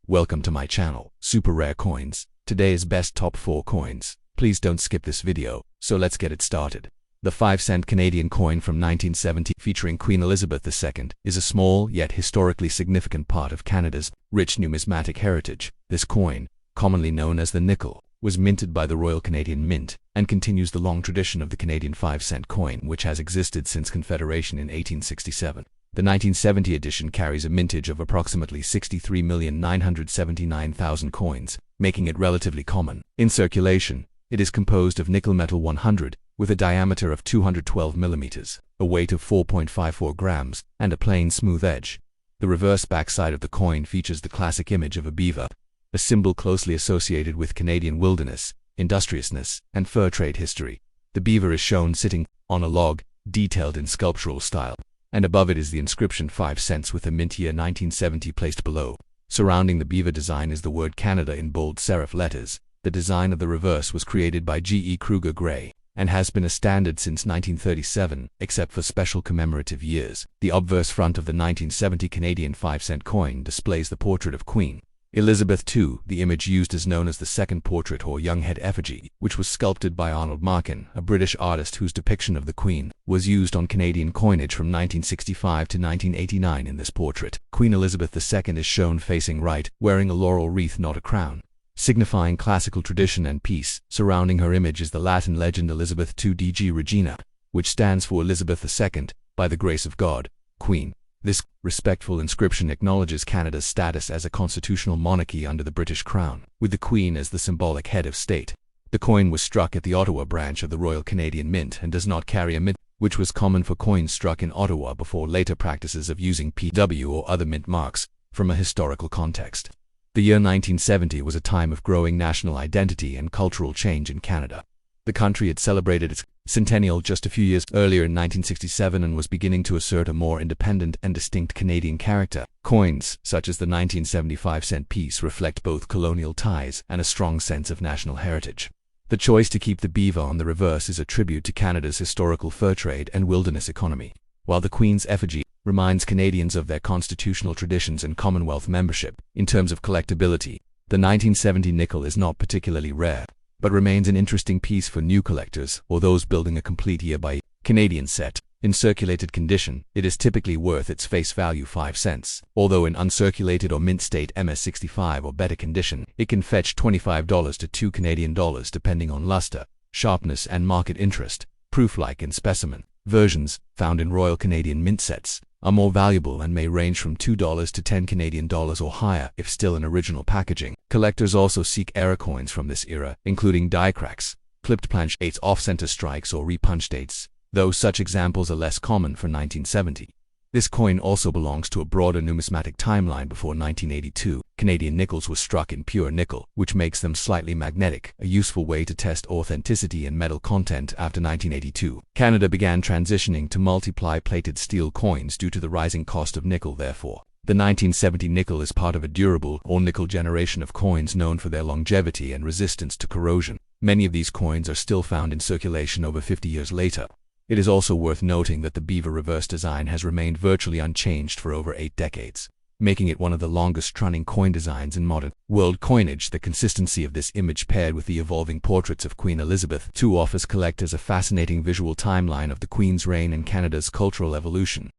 Welcome to my channel, Super Rare Coins. Today's best top 4 coins. Please don't skip this video, so let's get it started. The 5-cent Canadian coin from 1970 featuring Queen Elizabeth II is a small yet historically significant part of Canada's rich numismatic heritage. This coin, commonly known as the nickel, was minted by the Royal Canadian Mint and continues the long tradition of the Canadian 5-cent coin, which has existed since Confederation in 1867. The 1970 edition carries a mintage of approximately 63,979,000 coins, making it relatively common. In circulation, it is composed of nickel metal 100, with a diameter of 212 millimeters, a weight of 4.54 grams, and a plain smooth edge. The reverse backside of the coin features the classic image of a beaver, a symbol closely associated with Canadian wilderness, industriousness, and fur trade history. The beaver is shown sitting on a log, detailed in sculptural style, and above it is the inscription 5 cents with the mint year 1970 placed below. Surrounding the beaver design is the word Canada in bold serif letters. The design of the reverse was created by G.E. Kruger Gray and has been a standard since 1937, except for special commemorative years. The obverse front of the 1970 Canadian 5-cent coin displays the portrait of Queen Elizabeth II. The image used is known as the second portrait or young head effigy, which was sculpted by Arnold Markin, a British artist whose depiction of the Queen was used on Canadian coinage from 1965 to 1989. In this portrait, Queen Elizabeth II is shown facing right, wearing a laurel wreath, not a crown, signifying classical tradition and peace. Surrounding her image is the Latin legend Elizabeth II DG Regina, which stands for Elizabeth II, by the grace of God, Queen. This respectful inscription acknowledges Canada's status as a constitutional monarchy under the British Crown, with the Queen as the symbolic head of state. The coin was struck at the Ottawa branch of the Royal Canadian Mint and does not carry a mint, which was common for coins struck in Ottawa before later practices of using PW or other mint marks. From a historical context, the year 1970 was a time of growing national identity and cultural change in Canada. The country had celebrated its centennial just a few years earlier in 1967 and was beginning to assert a more independent and distinct Canadian character. Coins, such as the 1975-cent piece, reflect both colonial ties and a strong sense of national heritage. The choice to keep the beaver on the reverse is a tribute to Canada's historical fur trade and wilderness economy, while the Queen's effigy reminds Canadians of their constitutional traditions and Commonwealth membership. In terms of collectability, the 1970 nickel is not particularly rare, but remains an interesting piece for new collectors or those building a complete year-by-year Canadian set. In circulated condition, it is typically worth its face value 5 cents, although in uncirculated or mint state MS65 or better condition, it can fetch $25 to $2 depending on luster, sharpness, and market interest. Proof-like and specimen versions, found in Royal Canadian Mint sets, are more valuable and may range from $2 to $10 or higher if still in original packaging. Collectors also seek era coins from this era, including die cracks, clipped planche dates, off-center strikes, or repunch dates, though such examples are less common for 1970. This coin also belongs to a broader numismatic timeline before 1982. Canadian nickels were struck in pure nickel, which makes them slightly magnetic, a useful way to test authenticity and metal content. After 1982, Canada began transitioning to multiply-plated steel coins due to the rising cost of nickel. Therefore, the 1970 nickel is part of a durable or nickel generation of coins known for their longevity and resistance to corrosion. Many of these coins are still found in circulation over 50 years later. It is also worth noting that the beaver reverse design has remained virtually unchanged for over 8 decades, making it one of the longest-running coin designs in modern world coinage. The consistency of this image paired with the evolving portraits of Queen Elizabeth II offers collectors a fascinating visual timeline of the Queen's reign and Canada's cultural evolution.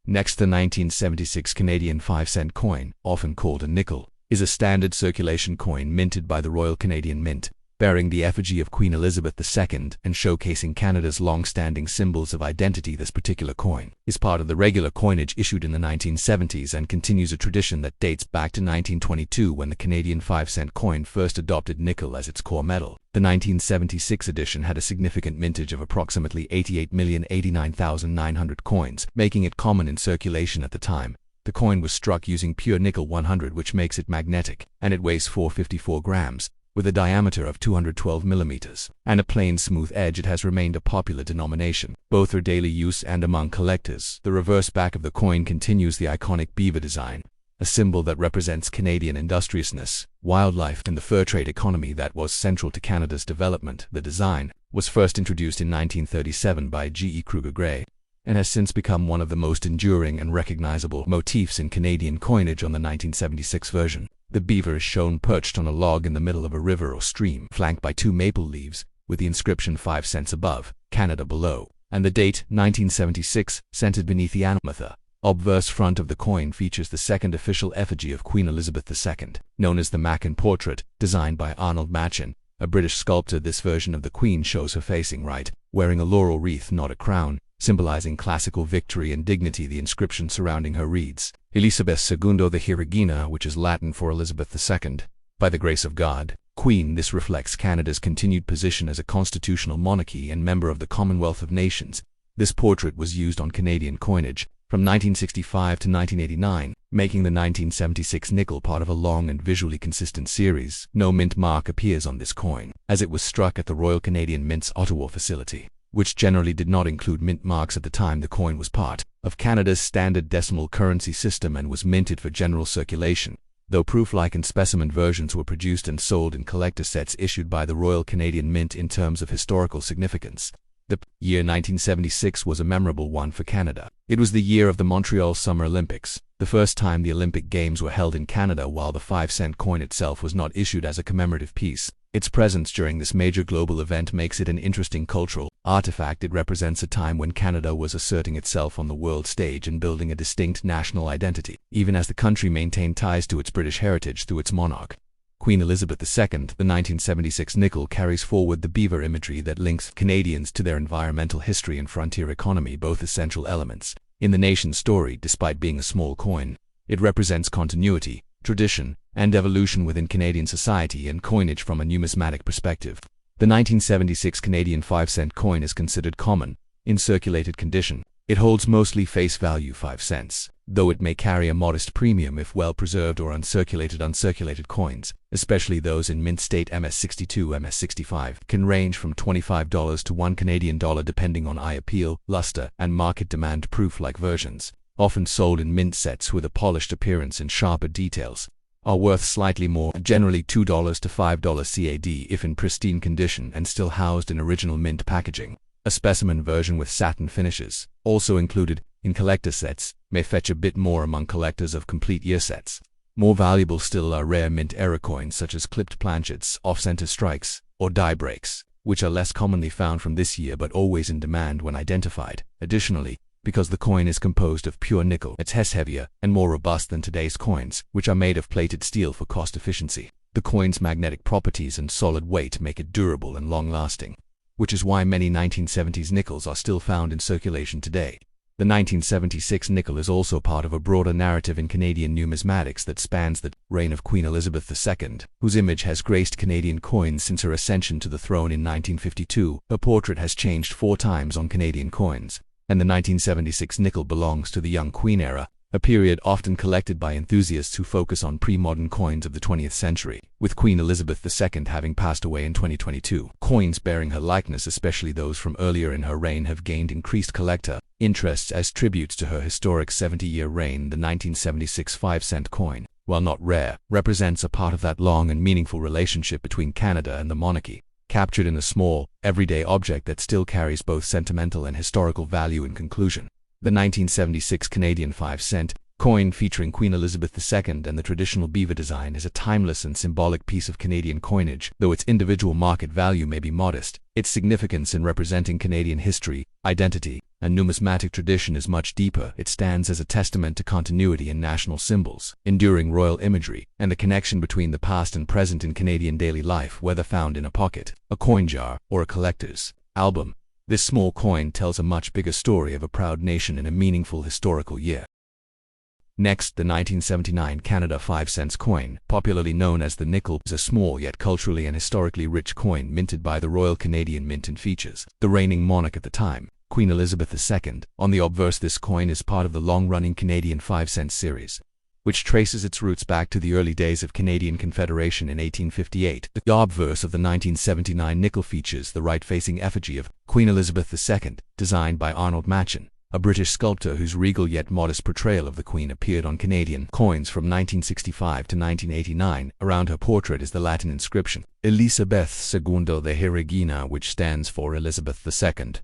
Next, the 1976 Canadian 5-cent coin, often called a nickel, is a standard circulation coin minted by the Royal Canadian Mint, bearing the effigy of Queen Elizabeth II and showcasing Canada's long-standing symbols of identity. This particular coin is part of the regular coinage issued in the 1970s and continues a tradition that dates back to 1922 when the Canadian 5-cent coin first adopted nickel as its core metal. The 1976 edition had a significant mintage of approximately 88,089,900 coins, making it common in circulation at the time. The coin was struck using pure nickel 100, which makes it magnetic, and it weighs 454 grams. With a diameter of 212 millimeters and a plain smooth edge, it has remained a popular denomination, both for daily use and among collectors. The reverse back of the coin continues the iconic beaver design, a symbol that represents Canadian industriousness, wildlife, and the fur trade economy that was central to Canada's development. The design was first introduced in 1937 by G.E. Kruger Gray and has since become one of the most enduring and recognizable motifs in Canadian coinage on the 1976 version. The beaver is shown perched on a log in the middle of a river or stream, flanked by 2 maple leaves, with the inscription 5 cents above, Canada below, and the date 1976 centered beneath the amethyst. Obverse front of the coin features the second official effigy of Queen Elizabeth II, known as the Machin portrait, designed by Arnold Machin, a British sculptor. This version of the Queen shows her facing right, wearing a laurel wreath, not a crown, symbolizing classical victory and dignity. The inscription surrounding her reads, Elisabeth II the Regina, which is Latin for Elizabeth II. By the grace of God, Queen. This reflects Canada's continued position as a constitutional monarchy and member of the Commonwealth of Nations. This portrait was used on Canadian coinage from 1965 to 1989, making the 1976 nickel part of a long and visually consistent series. No mint mark appears on this coin, as it was struck at the Royal Canadian Mint's Ottawa facility, which generally did not include mint marks at the time. The coin was part of Canada's standard decimal currency system and was minted for general circulation, though proof-like and specimen versions were produced and sold in collector sets issued by the Royal Canadian Mint. In terms of historical significance, the year 1976 was a memorable one for Canada. It was the year of the Montreal Summer Olympics, the first time the Olympic Games were held in Canada. While the 5-cent coin itself was not issued as a commemorative piece, its presence during this major global event makes it an interesting cultural artifact. It represents a time when Canada was asserting itself on the world stage and building a distinct national identity, even as the country maintained ties to its British heritage through its monarch, Queen Elizabeth II. The 1976 nickel carries forward the beaver imagery that links Canadians to their environmental history and frontier economy, both essential elements in the nation's story. Despite being a small coin, it represents continuity, tradition, and evolution within Canadian society and coinage from a numismatic perspective. The 1976 Canadian 5-cent coin is considered common in circulated condition. It holds mostly face value 5 cents, though it may carry a modest premium if well preserved or uncirculated. Uncirculated coins, especially those in mint state MS62, MS65, can range from $25 to $1 Canadian depending on eye appeal, luster, and market demand. Proof-like versions, often sold in mint sets with a polished appearance and sharper details, are worth slightly more, generally $2 to $5 CAD if in pristine condition and still housed in original mint packaging. A specimen version with satin finishes, also included in collector sets, may fetch a bit more among collectors of complete year sets. More valuable still are rare mint era coins such as clipped planchets, off-center strikes, or die breaks, which are less commonly found from this year but always in demand when identified. Additionally, because the coin is composed of pure nickel, it's heavier and more robust than today's coins, which are made of plated steel for cost efficiency. The coin's magnetic properties and solid weight make it durable and long-lasting, which is why many 1970s nickels are still found in circulation today. The 1976 nickel is also part of a broader narrative in Canadian numismatics that spans the reign of Queen Elizabeth II, whose image has graced Canadian coins since her ascension to the throne in 1952. Her portrait has changed 4 times on Canadian coins, and the 1976 nickel belongs to the young Queen era, a period often collected by enthusiasts who focus on pre-modern coins of the 20th century. With Queen Elizabeth II having passed away in 2022, coins bearing her likeness, especially those from earlier in her reign, have gained increased collector interest as tributes to her historic 70-year reign. The 1976 5-cent coin, while not rare, represents a part of that long and meaningful relationship between Canada and the monarchy, captured in a small, everyday object that still carries both sentimental and historical value. In conclusion, the 1976 Canadian 5-cent coin featuring Queen Elizabeth II and the traditional beaver design is a timeless and symbolic piece of Canadian coinage. Though its individual market value may be modest, its significance in representing Canadian history, identity, and numismatic tradition is much deeper. It stands as a testament to continuity in national symbols, enduring royal imagery, and the connection between the past and present in Canadian daily life, whether found in a pocket, a coin jar, or a collector's album. This small coin tells a much bigger story of a proud nation in a meaningful historical year. Next, the 1979 Canada 5 cents coin, popularly known as the nickel, is a small yet culturally and historically rich coin minted by the Royal Canadian Mint and features the reigning monarch at the time, Queen Elizabeth II. On the obverse, this coin is part of the long-running Canadian 5 cent series, which traces its roots back to the early days of Canadian Confederation in 1858. The obverse of the 1979 nickel features the right-facing effigy of Queen Elizabeth II, designed by Arnold Machin, a British sculptor whose regal yet modest portrayal of the Queen appeared on Canadian coins from 1965 to 1989. Around her portrait is the Latin inscription, Elisabeth II the Regina, which stands for Elizabeth II.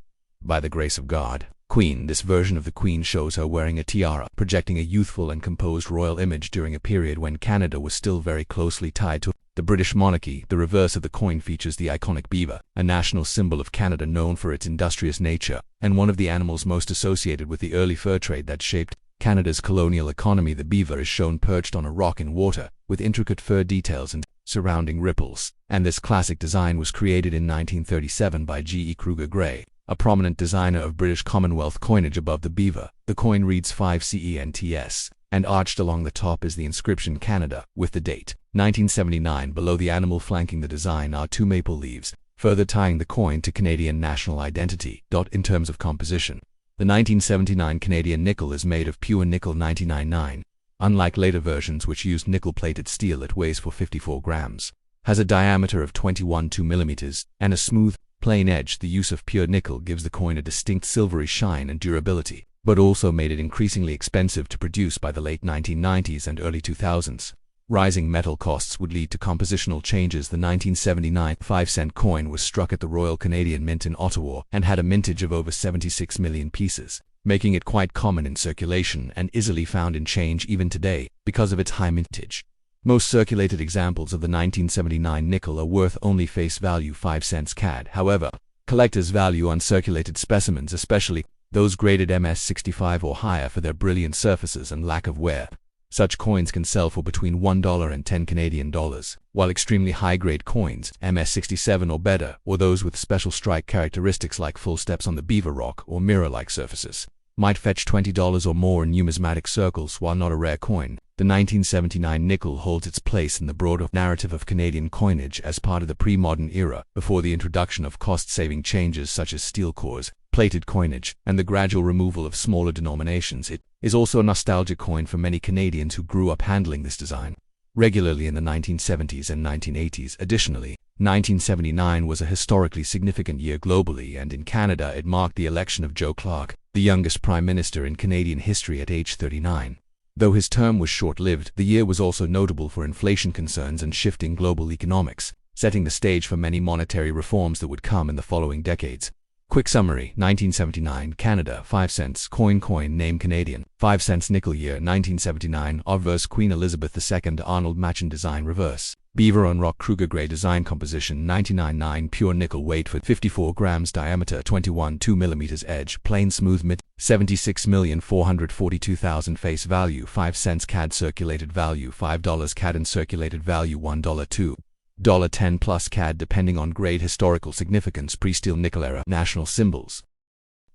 By the grace of God, Queen. This version of the Queen shows her wearing a tiara, projecting a youthful and composed royal image during a period when Canada was still very closely tied to the British monarchy. The reverse of the coin features the iconic beaver, a national symbol of Canada known for its industrious nature, and one of the animals most associated with the early fur trade that shaped Canada's colonial economy. The beaver is shown perched on a rock in water, with intricate fur details and surrounding ripples, and this classic design was created in 1937 by G. E. Kruger Gray, a prominent designer of British Commonwealth coinage. Above the beaver, the coin reads 5 CENTS, and arched along the top is the inscription Canada, with the date 1979. Below the animal flanking the design are 2 maple leaves, further tying the coin to Canadian national identity. In terms of composition, the 1979 Canadian nickel is made of pure nickel 99.9. Unlike later versions which used nickel-plated steel, it weighs for 54 grams, has a diameter of 21.2 mm, and a smooth, plain edge. The use of pure nickel gives the coin a distinct silvery shine and durability, but also made it increasingly expensive to produce by the late 1990s and early 2000s. Rising metal costs would lead to compositional changes. The 1979 5-cent coin was struck at the Royal Canadian Mint in Ottawa and had a mintage of over 76 million pieces, making it quite common in circulation and easily found in change even today because of its high mintage. Most circulated examples of the 1979 nickel are worth only face value 5 cents CAD. However, collectors value uncirculated specimens, especially those graded MS65 or higher, for their brilliant surfaces and lack of wear. Such coins can sell for between $1 and 10 Canadian dollars, while extremely high-grade coins, MS67 or better, or those with special strike characteristics like full steps on the beaver rock or mirror-like surfaces, might fetch $20 or more in numismatic circles. While not a rare coin, the 1979 nickel holds its place in the broader narrative of Canadian coinage as part of the pre-modern era, before the introduction of cost-saving changes such as steel cores, plated coinage, and the gradual removal of smaller denominations. It is also a nostalgic coin for many Canadians who grew up handling this design regularly in the 1970s and 1980s. Additionally, 1979 was a historically significant year globally, and in Canada it marked the election of Joe Clark, the youngest prime minister in Canadian history, at age 39. Though his term was short-lived, the year was also notable for inflation concerns and shifting global economics, setting the stage for many monetary reforms that would come in the following decades. Quick summary: 1979 Canada 5 cents coin name Canadian 5 cents nickel year 1979 Obverse Queen Elizabeth II Arnold Machen design reverse beaver on rock Kruger Gray design composition 99.9 pure nickel weight for 54 grams diameter 21.2 mm edge plain smooth mid 76,442,000 face value 5 cents CAD circulated value $5 CAD and circulated value $1 $2.10 plus CAD depending on grade. Historical significance: pre-steel nickel era national symbols.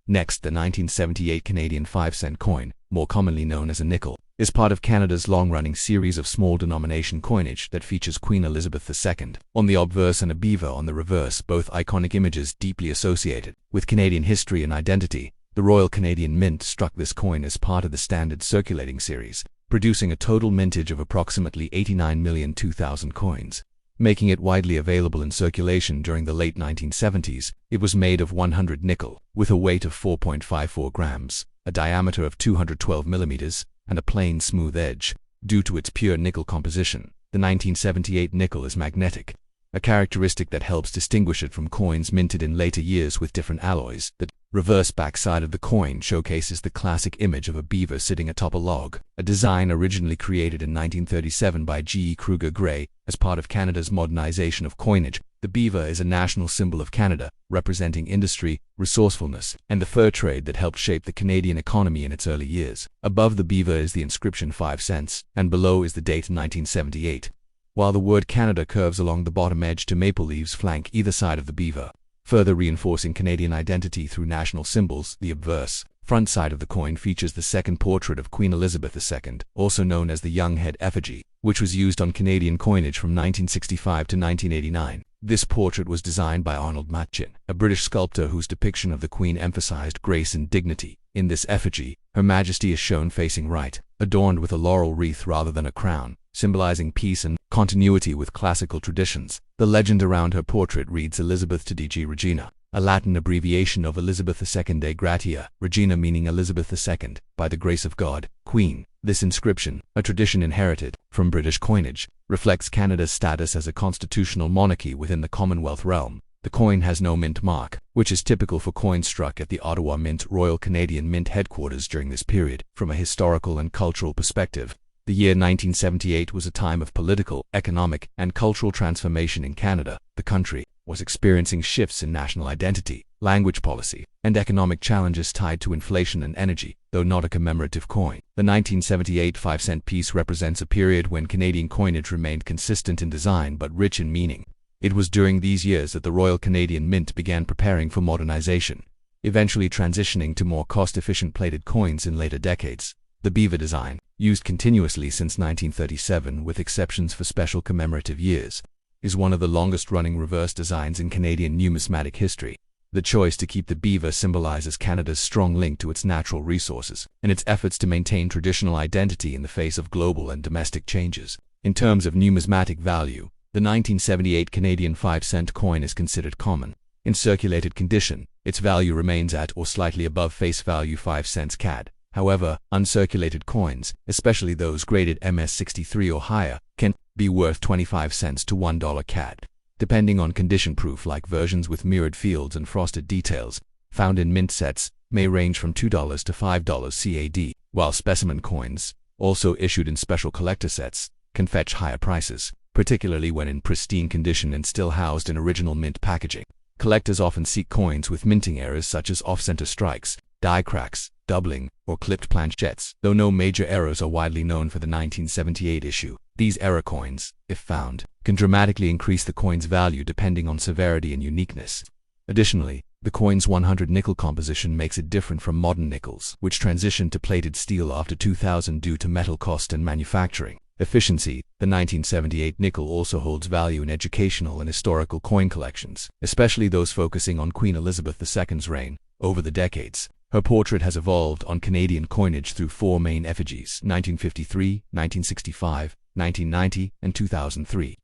Next, the 1978 Canadian 5-cent coin, more commonly known as a nickel, is part of Canada's long-running series of small denomination coinage that features Queen Elizabeth II on the obverse and a beaver on the reverse, both iconic images deeply associated with Canadian history and identity. The Royal Canadian Mint struck this coin as part of the standard circulating series, producing a total mintage of approximately 89,002,000 coins, making it widely available in circulation during the late 1970s. It was made of 100 nickel, with a weight of 4.54 grams, a diameter of 212 millimeters, and a plain smooth edge. Due to its pure nickel composition, the 1978 nickel is magnetic, a characteristic that helps distinguish it from coins minted in later years with different alloys. The reverse backside of the coin showcases the classic image of a beaver sitting atop a log, a design originally created in 1937 by G. E. Kruger Gray as part of Canada's modernization of coinage. The beaver is a national symbol of Canada, representing industry, resourcefulness, and the fur trade that helped shape the Canadian economy in its early years. Above the beaver is the inscription 5 cents, and below is the date 1978. While the word Canada curves along the bottom edge, two maple leaves flank either side of the beaver, further reinforcing Canadian identity through national symbols. The obverse front side of the coin features the second portrait of Queen Elizabeth II, also known as the Young Head effigy, which was used on Canadian coinage from 1965 to 1989. This portrait was designed by Arnold Machen, a British sculptor whose depiction of the Queen emphasized grace and dignity. In this effigy, Her Majesty is shown facing right, adorned with a laurel wreath rather than a crown, symbolizing peace and continuity with classical traditions. The legend around her portrait reads Elizabeth to DG Regina, a Latin abbreviation of Elizabeth II de Gratia, Regina meaning Elizabeth II, by the grace of God, Queen. This inscription, a tradition inherited from British coinage, reflects Canada's status as a constitutional monarchy within the Commonwealth realm. The coin has no mint mark, which is typical for coins struck at the Ottawa Mint, Royal Canadian Mint headquarters during this period. From a historical and cultural perspective, the year 1978 was a time of political, economic, and cultural transformation in Canada. The country was experiencing shifts in national identity, language policy, and economic challenges tied to inflation and energy. Though not a commemorative coin, the 1978 5-cent piece represents a period when Canadian coinage remained consistent in design but rich in meaning. It was during these years that the Royal Canadian Mint began preparing for modernization, eventually transitioning to more cost-efficient plated coins in later decades. The beaver design, used continuously since 1937 with exceptions for special commemorative years, is one of the longest-running reverse designs in Canadian numismatic history. The choice to keep the beaver symbolizes Canada's strong link to its natural resources and its efforts to maintain traditional identity in the face of global and domestic changes. In terms of numismatic value, the 1978 Canadian 5-cent coin is considered common. In circulated condition, its value remains at or slightly above face value 5 cents CAD. However, uncirculated coins, especially those graded MS63 or higher, can be worth 25 cents to $1 CAD, depending on condition. Proof-like versions with mirrored fields and frosted details, found in mint sets, may range from $2 to $5 CAD, while specimen coins, also issued in special collector sets, can fetch higher prices, particularly when in pristine condition and still housed in original mint packaging. Collectors often seek coins with minting errors such as off-center strikes, die cracks, doubling, or clipped planchettes. Though no major errors are widely known for the 1978 issue, these error coins, if found, can dramatically increase the coin's value depending on severity and uniqueness. Additionally, the coin's 100 nickel composition makes it different from modern nickels, which transitioned to plated steel after 2000 due to metal cost and manufacturing efficiency. The 1978 nickel also holds value in educational and historical coin collections, especially those focusing on Queen Elizabeth II's reign. Over the decades, her portrait has evolved on Canadian coinage through 4 main effigies: 1953, 1965, 1990, and 2003.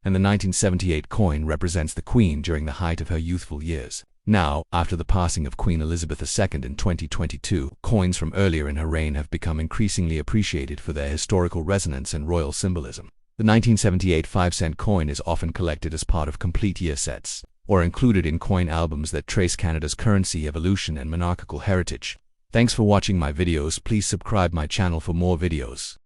And the 1978 coin represents the Queen during the height of her youthful years. Now, after the passing of Queen Elizabeth II in 2022, coins from earlier in her reign have become increasingly appreciated for their historical resonance and royal symbolism. The 1978 5-cent coin is often collected as part of complete year sets, or included in coin albums that trace Canada's currency evolution and monarchical heritage. Thanks for watching my videos. Please subscribe my channel for more videos.